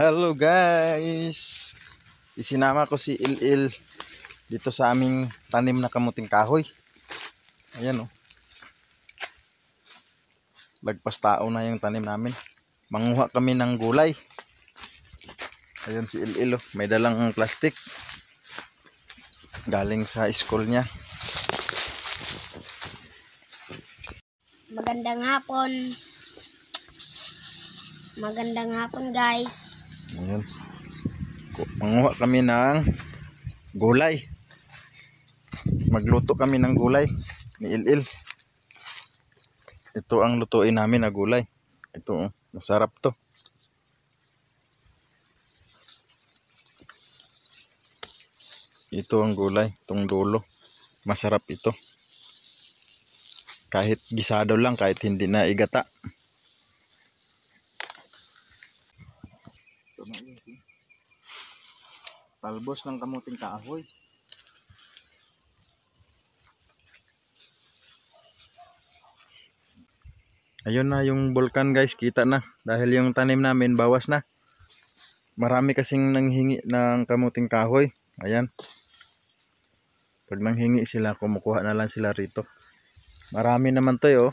Hello guys! Isinama ko si Il dito sa aming tanim na kamuting kahoy. Ayan oh. Lagpas tao na yung tanim namin. Manguha kami ng gulay. Ayan si Il oh. May dalang plastic. Galing sa school niya. Magandang hapon. Magandang hapon guys. Ayan. Manguha kami ng gulay. Magluto kami ng gulay ni Il. Ito ang lutuin namin na gulay. Ito oh, masarap to. Ito ang gulay, itong dulo. Masarap ito. Kahit gisado lang, kahit hindi na igata. Talbos ng kamuting kahoy. Ayun na yung bulkan guys, kita na. Dahil yung tanim namin bawas na. Marami kasing nanghingi ng kamuting kahoy. Ayan. Pag nanghingi sila, kumukuha na lang sila rito. Marami naman to oh.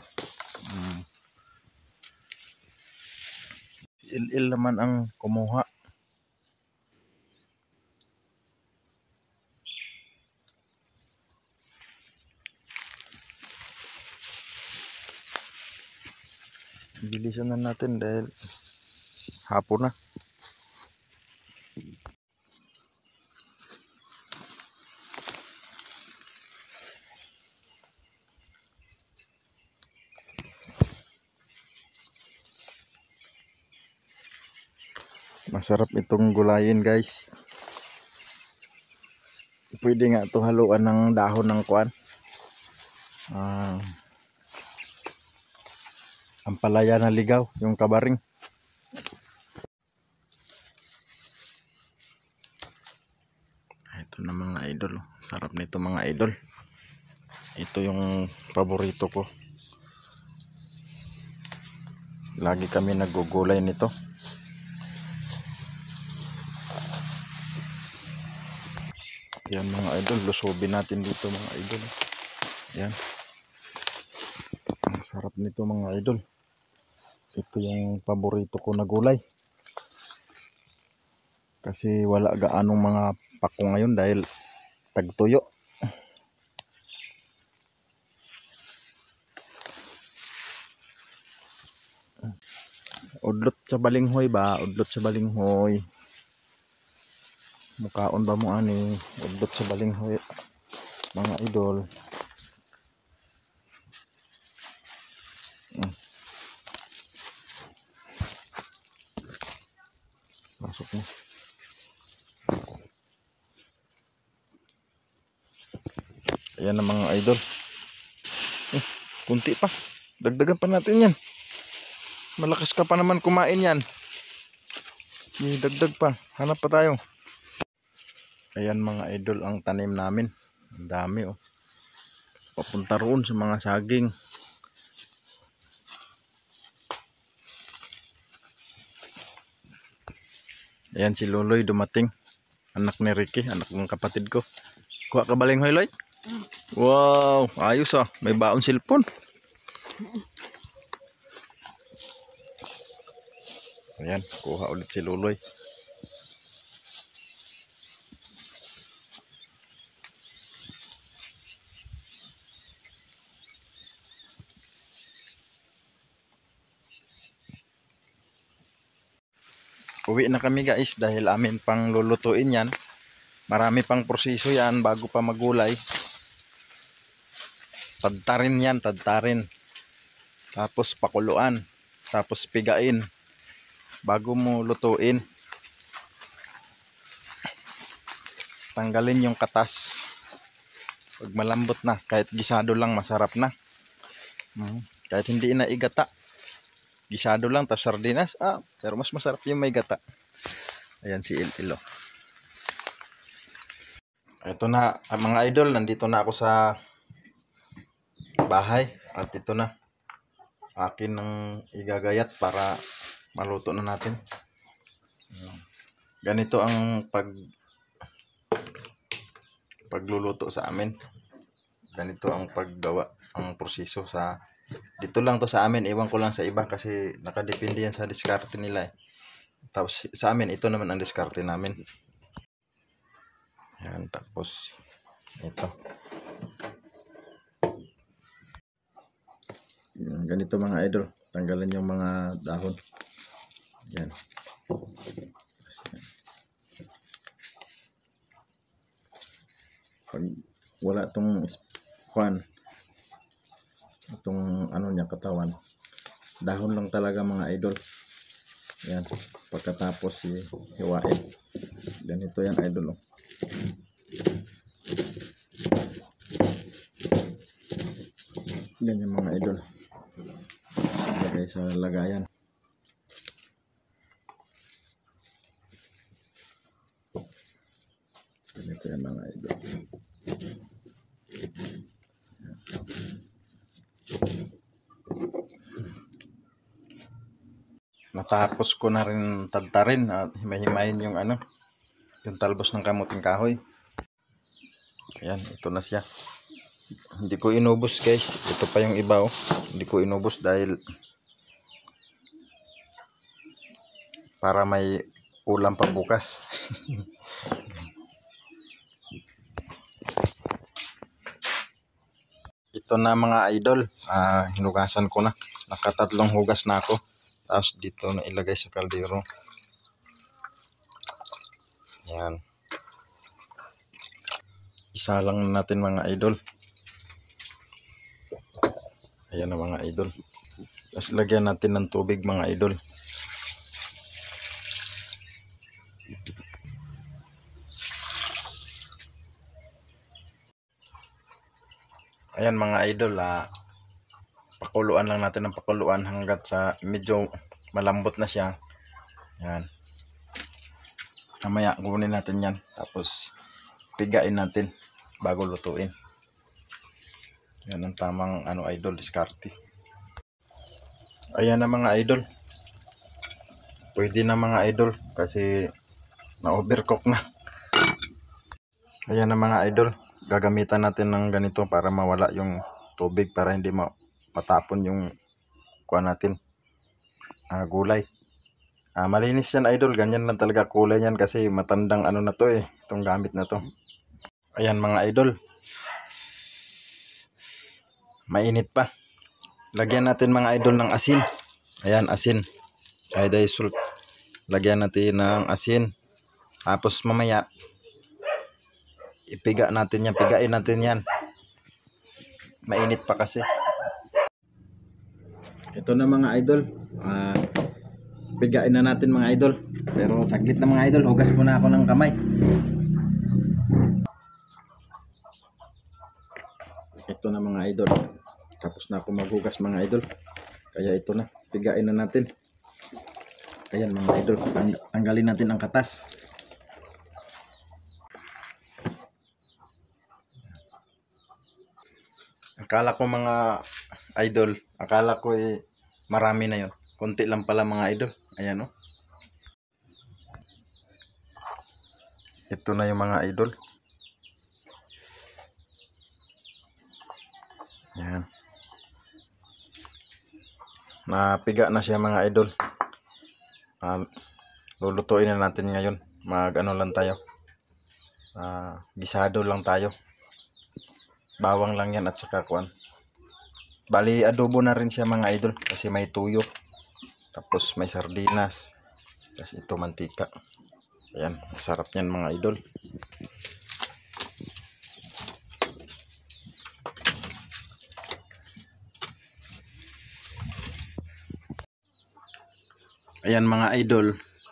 Il naman ang kumuha. Bilisan na natin dahil hapon na. Masarap itong gulayin guys. Pwede nga ito haluan ng dahon ng kuan. Ampalaya na ligaw, yung kabaring. Ito na mga idol. Sarap nito mga idol. Ito yung paborito ko. Lagi kami nagugulay nito. Yan mga idol, lusubin natin dito mga idol. Yan. Ang sarap nito mga idol. Ito yung paborito ko na gulay. Kasi wala gaanong mga pako ngayon dahil tagtuyo. Udlot sa balinghoy ba? Udlot sa balinghoy. Mukaon ba mo ani? Udlot sa balinghoy mga idol. Pasok na. Ayan na mga idol. Kunti pa. Dagdagan pa natin yan. Malakas ka pa naman kumain yan. Dagdag pa. Hanap pa tayo. Ayan mga idol ang tanim namin. Ang dami oh. Papunta roon sa mga saging. Ayan si Loloy dumating. Anak ni Ricky, anak ng kapatid ko. Kuha ka balinghoy, Loy? Wow, ayos ah. May baon silpon. Ayan, kuha ulit si Loloy. Uwi na kami guys dahil amin pang lulutuin yan. Marami pang proseso yan bago pa magulay. Tadtarin yan, tadtarin. Tapos pakuluan. Tapos pigain. Bago mo lutuin. Tanggalin yung katas. Pag malambot na, kahit gisado lang masarap na. Kahit hindi na igata. Gisado lang, tapos sardinas. Pero mas masarap yung may gata. Ayan si Il. Ito na mga idol, nandito na ako sa bahay. At ito na. Akin ng igagayat para maluto na natin. ganito ang pagluluto sa amin. Ganito ang paggawa, ang proseso sa dito lang to sa amin. Iwan ko lang sa iba kasi nakadepende yan sa diskarte nila eh. Tapos sa amin, ito naman ang diskarte namin. Yan, tapos ito. Yan, ganito mga idol. Tanggalin yung mga dahon. Yan. Pag wala tong fan, itong ano niya katawan, dahon lang talaga mga idol. Yan, pagkatapos hiwain. Ganito yan idol. Oh. Yan yung mga idol. Lagay sa lagayan. Ganito yan mga idol. Natapos ko na rin tadtarin at himay-himayin yung ano, yung talbos ng kamuting kahoy. Ayan, ito na siya. Hindi ko inubos guys. Ito pa yung iba oh. Hindi ko inubos dahil para may ulam pa bukas. Ito na mga idol. Hinugasan ko na. Nakatatlong hugas na ako. Tapos dito na ilagay sa kaldero. Yan. Isa lang natin mga idol. Ayan na mga idol. Tapos lagyan natin ng tubig mga idol. Ayan mga idol. Pakuluan lang natin ng pakuluan hanggat sa medyo malambot na siya. Yan. Mamaya kunin natin yan. Tapos pigain natin bago lutuin. Yan ang tamang ano idol, diskarte. Ayan na mga idol. Pwede na mga idol kasi na-overcook na. Ayan na mga idol. Gagamitan natin ng ganito para mawala yung tubig, para hindi matapon yung kuha natin gulay. Malinis yan idol. Ganyan lang talaga kulay yan kasi matandang ano na to eh. Itong gamit na to. Ayan mga idol. Mainit pa. Lagyan natin mga idol ng asin. Ayan, asin. Iodized salt. Lagyan natin ng asin. Tapos mamaya ipiga natin yan. Pigain natin yan. Mainit pa kasi. Ito na mga idol. Pigain na natin mga idol. Pero saglit lang mga idol. Hugas muna ako ng kamay. Ito na mga idol. Tapos na ako maghugas mga idol. Kaya ito na. Pigain na natin. Ayan mga idol. Tanggalin natin ang katas. Akala ko mga idol. Akala ko marami na yun. Konti lang pala mga idol. Ayan o. Ito na yung mga idol. Ayan. Napiga na siya mga idol. Lulutuin na natin ngayon. Mag-ano lang tayo. Gisado lang tayo. Bawang lang yan at saka kuan. Bali adobo na rin siya mga idol kasi may tuyo. Tapos may sardinas. Tapos ito mantika. Ayan, masarap yan mga idol. Ayan mga idol,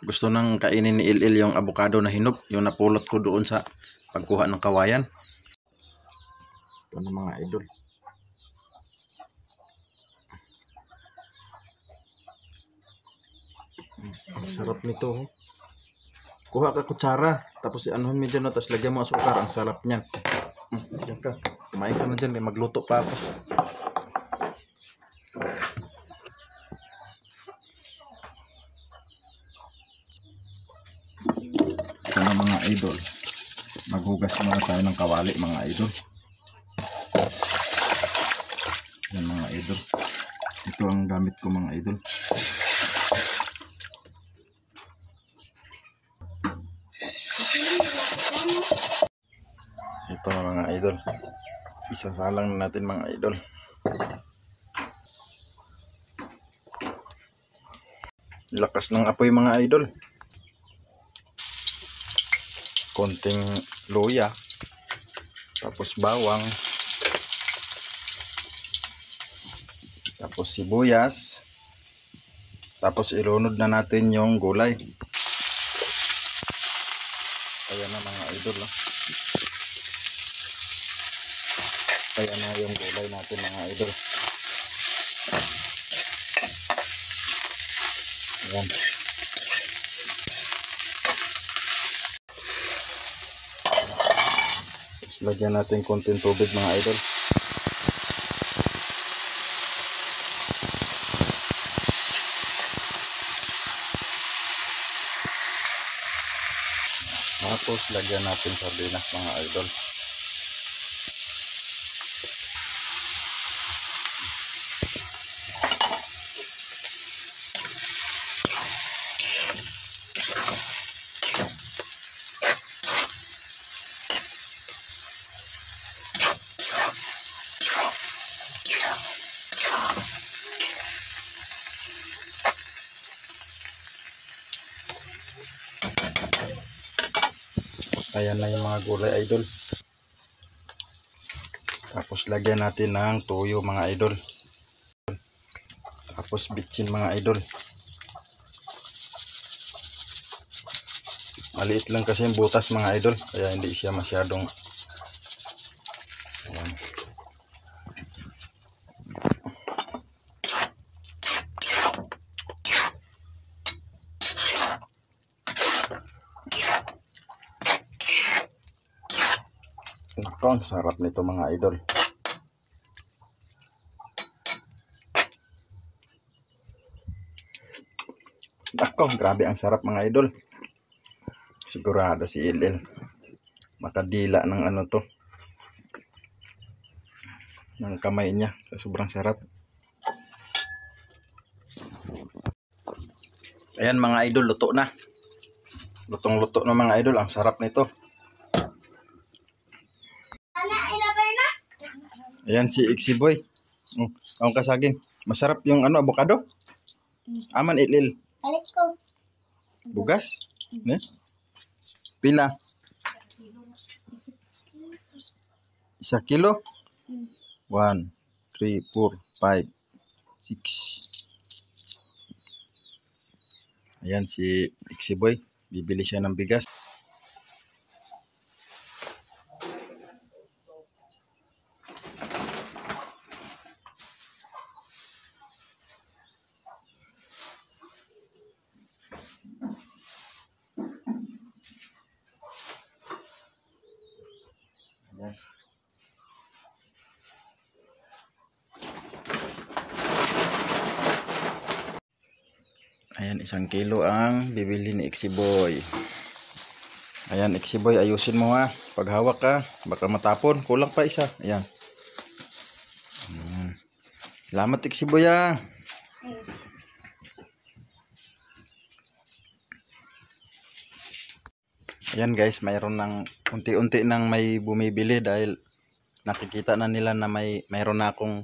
gusto nang kainin ni Il yung avocado na hinog, yung napulot ko doon sa pagkuha ng kawayan. Ito na mga idol. Sarap nito. Oh. Kuha ka kutsara, tapos anuhin mo dyan, tapos lagyan mo asukar. Ang sarap niyan. Diyan ka. Kumain ka na dyan, magluto pa ako. Ito na mga idol. Maghugas muna tayo ng kawali mga idol. Yan mga idol. Ito ang gamit ko mga idol. Ito na mga idol. Isasalang na natin mga idol. Lakas ng apoy mga idol. Konting luya. Tapos bawang. Tapos sibuyas. Tapos ilunod na natin yung gulay. Ayan na mga idol. Ayan na yung gulay natin mga idol. Ayan. Tapos lagyan natin konting tubig mga idol. Tapos lagyan natin sardinas mga idol. Ayan na yung mga gulay idol. Tapos lagyan natin ng toyo mga idol. Tapos bitchin mga idol. Maliit lang kasi yung butas mga idol. Kaya hindi siya masyadong. Ayan. Ito, ang sarap nito mga idol. Ako, grabe ang sarap mga idol. Sigurado si LL makadila ng ano to, ng kamay niya. Sobrang sarap. Ayan mga idol, luto na. Lutong luto na mga idol. Ang sarap nito. Ayan si Iksi Boy. Ang kasaging. Masarap yung ano, avocado. Aman LL. Balik ko. Bugas. Ne? Pila? 1 kilo? 1, 3, 4, 5, 6. Ayan si Iksi Boy. Bibili siya ng bigas. Ayan. Ayan, 1 kilo ang bibili ni Iksi Boy. Ayan, Iksi Boy, ayusin mo ha. Pag hawak ka, baka matapon. Kulang pa isa. Ayan. Salamat Iksi Boy ha. Ayan guys, mayroon ng unti-unti nang may bumibili dahil nakikita na nila na mayroon na akong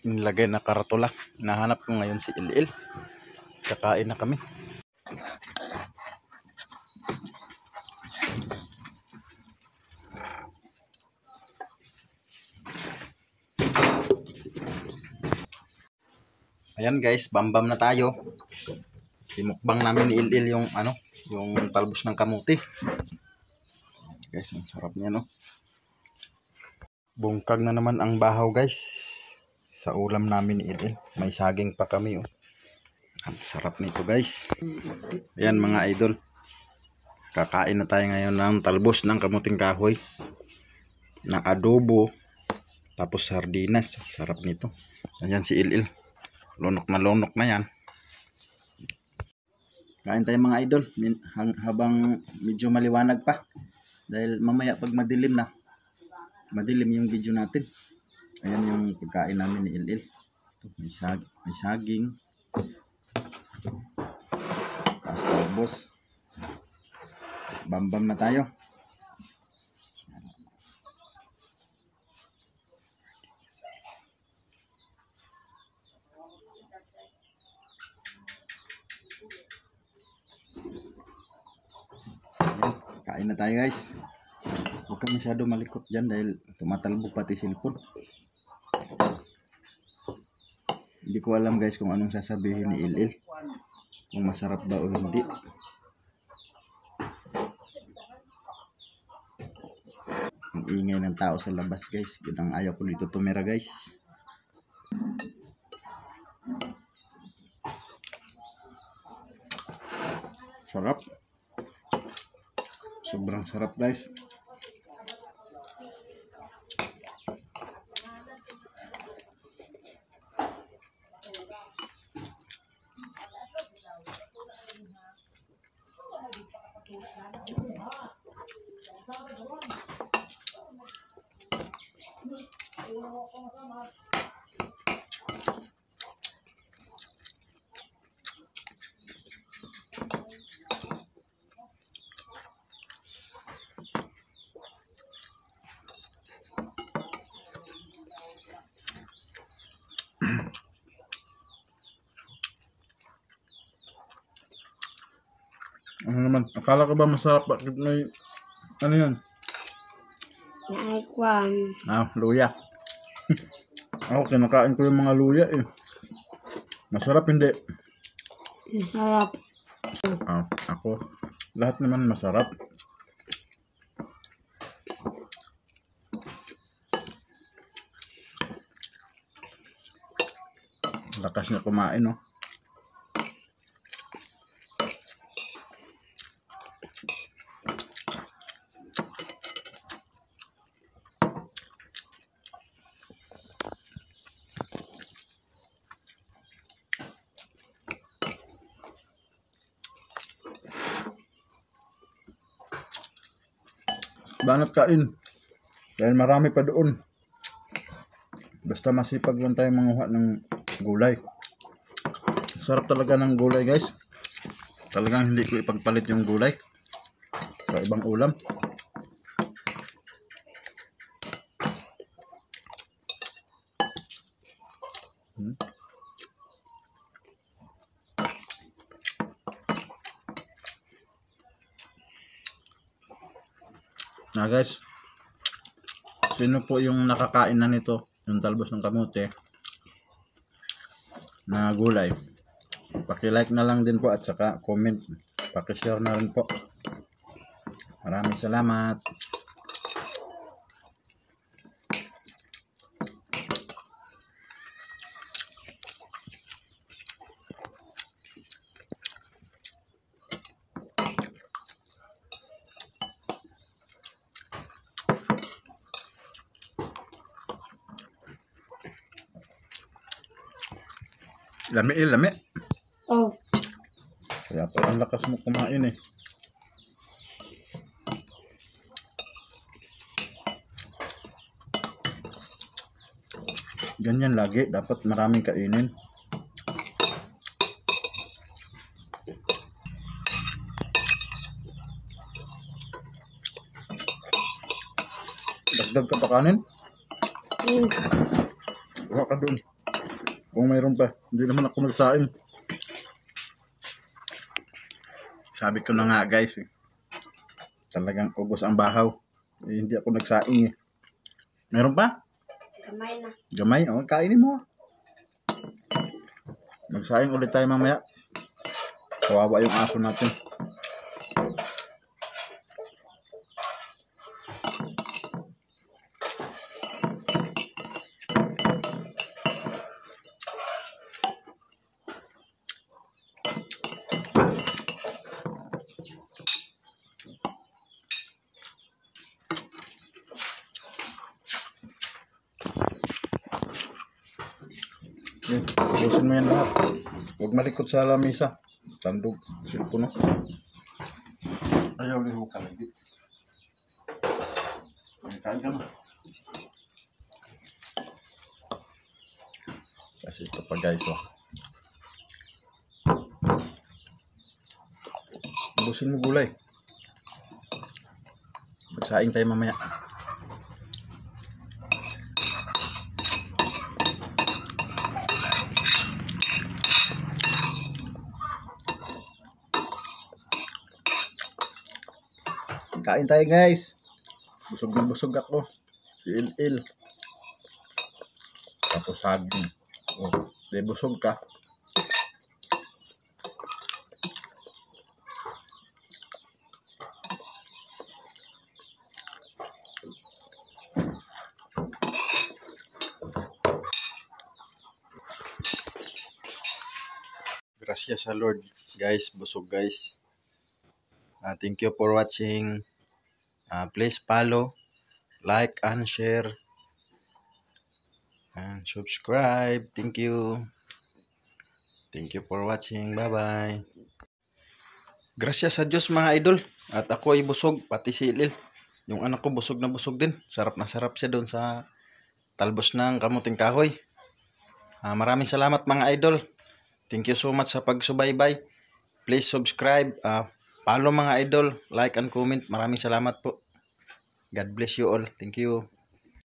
nilagay na karatula. Nahanap ko ngayon si LL. Kakain na kami. Ayan guys, bambam na tayo. Imukbang namin ni LL yung ano, yung talbos ng kamuti. Guys, ang sarap niya no. Bungkag na naman ang bahaw guys. Sa ulam namin ni LL. May saging pa kami oh. Ang sarap nito guys. Ayan mga idol. Kakain na tayo ngayon ng talbos ng kamuting kahoy. Na adobo. Tapos sardinas. Sarap nito. Ayan si LL. Lunok na yan. Kain tayo mga idol habang medyo maliwanag pa. Dahil mamaya pag madilim na, madilim yung video natin. Ayan yung pagkain namin ni Ilil. Ito, may saging. Tapos talbos. Bambam na tayo. Kain na tayo guys. Huwag ka masyado malikot dyan dahil tumatalbo pati cellphone. Hindi ko alam guys kung anong sasabihin ni Ilil. Kung masarap ba o hindi. Ang ingay ng tao sa labas guys. Yun ang ayaw ko dito tumira guys. Sarap. Sobrang sarap guys. Ano naman? Akala ko ba masarap? Bakit may... Ano yun? Naikwan. Luya. Ako, kinakain ko yung mga luya eh. Masarap hindi? Masarap. Ako. Lahat naman masarap. Lakas niya kumain, no? Banat kain. Dahil marami pa doon. Basta masipag lang tayo manguha ng gulay. Sarap talaga ng gulay guys. Talagang hindi ko ipagpalit yung gulay sa ibang ulam. Na guys, sino po yung nakakain na nito, yung talbos ng kamote na gulay, paki-like na lang din po at saka comment, paki-share na rin po. Maraming salamat. Lami. Oh. Kaya pa ang lakas mo kumain eh. Ganyan lagi, dapat maraming kainin. Dagdag ka pa kanin? Kuha ka doon. Kung mayroon pa, hindi naman ako nagsaing. Sabi ko na nga guys eh. Talagang ubos ang bahaw. Eh, hindi ako nagsaing eh. Mayroon pa? Kamay na. Gamay? O, kainin mo. Magsaing ulit tayo mamaya. Kawawa yung aso natin. Ubusin mo yan lahat. Huwag malikot sa lamesa. Tandog. Cellphone, no? Ayaw ni Huka lagi. Kain ka na. Kasi ito pa guys, oh. Busin mo gulay. Magsaing tayo mamaya. Kain tayo guys. Busog na busog ako. Si Il. Tapos saging. Oh, di busog ka. Gracias sa Lord. Guys, busog guys. Thank you for watching. Please follow, like, and share. And subscribe. Thank you. Thank you for watching. Bye-bye. Gracias sa Diyos mga idol. At ako ay busog. Pati si Ilil. Yung anak ko busog na busog din. Sarap na sarap siya doon sa talbos ng kamuting kahoy. Maraming salamat mga idol. Thank you so much sa pagsubaybay. Please subscribe. Follow mga idol. Like and comment. Maraming salamat po. God bless you all. Thank you.